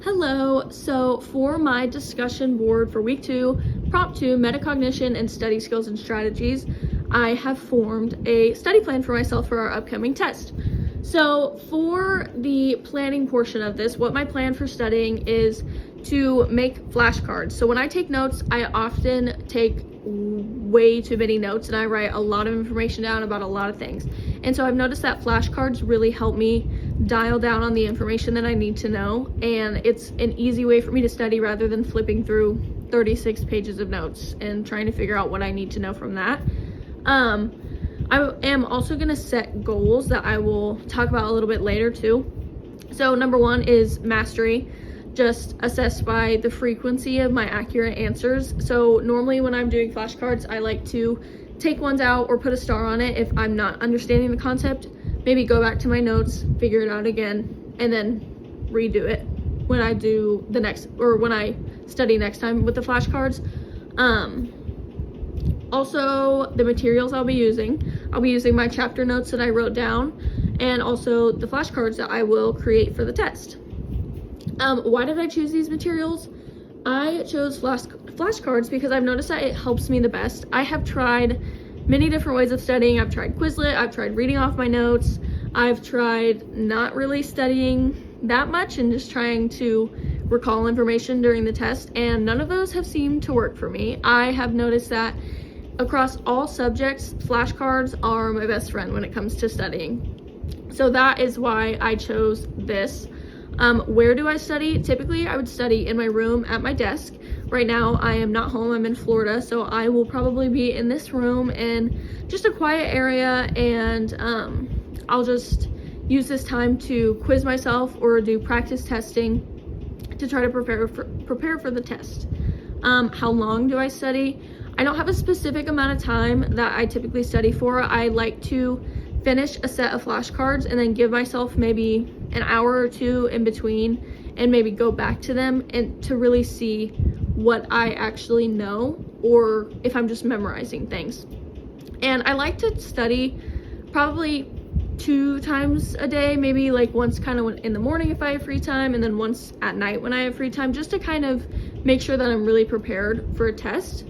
Hello, so for my discussion board for week 2, Prompt 2, Metacognition and Study Skills and Strategies, I have formed a study plan for myself for our upcoming test. So for the planning portion of this, what my plan for studying is to make flashcards. So when I take notes, I often take way too many notes and I write a lot of information down about a lot of things. And so I've noticed that flashcards really help me dial down on the information that I need to know, and it's an easy way for me to study rather than flipping through 36 pages of notes and trying to figure out what I need to know from that. I am also going to set goals that I will talk about a little bit later too. So number 1 is mastery, just assessed by the frequency of my accurate answers. So normally when I'm doing flashcards, I like to take ones out or put a star on it if I'm not understanding the concept. Maybe go back to my notes, figure it out again, and then redo it when I do the next, or when I study next time with the flashcards. Also, the materials I'll be using my chapter notes that I wrote down, and also the flashcards that I will create for the test. Why did I choose these materials? I chose flashcards because I've noticed that it helps me the best. I have tried many different ways of studying. I've tried Quizlet, I've tried reading off my notes, I've tried not really studying that much and just trying to recall information during the test, and none of those have seemed to work for me. I have noticed that across all subjects, flashcards are my best friend when it comes to studying. So that is why I chose this. Where do I study? Typically, I would study in my room at my desk. Right now, I am not home, I'm in Florida, so I will probably be in this room in just a quiet area, and I'll just use this time to quiz myself or do practice testing to try to prepare for the test. How long do I study? I don't have a specific amount of time that I typically study for. I like to finish a set of flashcards and then give myself maybe an hour or two in between and maybe go back to them and to really see what I actually know or if I'm just memorizing things. And I like to study probably 2 times a day, maybe like once kind of in the morning if I have free time, and then once at night when I have free time, just to kind of make sure that I'm really prepared for a test.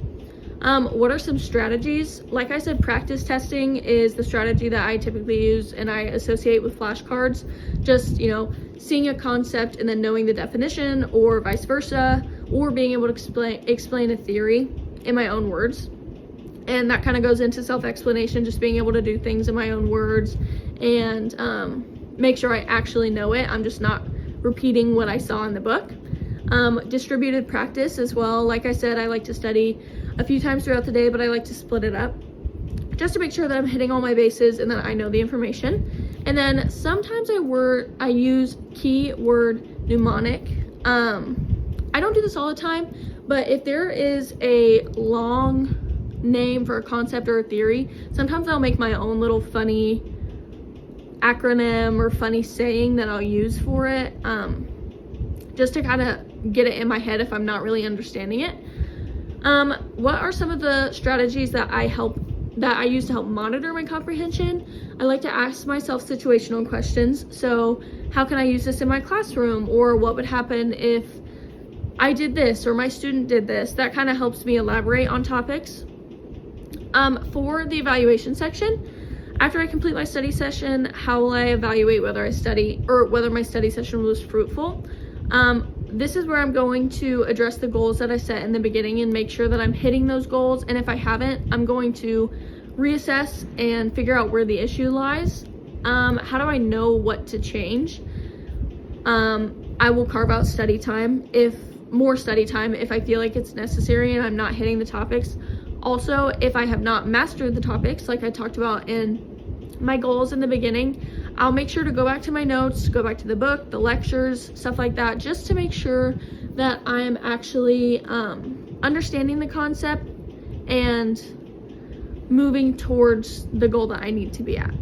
What are some strategies? Like I said, practice testing is the strategy that I typically use and I associate with flashcards. Just, seeing a concept and then knowing the definition, or vice versa, or being able to explain a theory in my own words. And that kind of goes into self-explanation, just being able to do things in my own words and make sure I actually know it. I'm just not repeating what I saw in the book. Distributed practice as well. Like I said, I like to study a few times throughout the day, but I like to split it up just to make sure that I'm hitting all my bases and that I know the information. And then sometimes I use keyword mnemonic. I don't do this all the time, but if there is a long name for a concept or a theory, sometimes I'll make my own little funny acronym or funny saying that I'll use for it, just to kind of get it in my head if I'm not really understanding it. What are some of the strategies that I use to help monitor my comprehension? I like to ask myself situational questions. So how can I use this in my classroom? Or what would happen if I did this or my student did this? That kind of helps me elaborate on topics. For the evaluation section, after I complete my study session, how will I evaluate whether my study session was fruitful? This is where I'm going to address the goals that I set in the beginning and make sure that I'm hitting those goals. And if I haven't, I'm going to reassess and figure out where the issue lies. How do I know what to change? I will carve out more study time if I feel like it's necessary and I'm not hitting the topics. Also, if I have not mastered the topics, like I talked about in my goals in the beginning, I'll make sure to go back to my notes, go back to the book, the lectures, stuff like that, just to make sure that I am actually understanding the concept and moving towards the goal that I need to be at.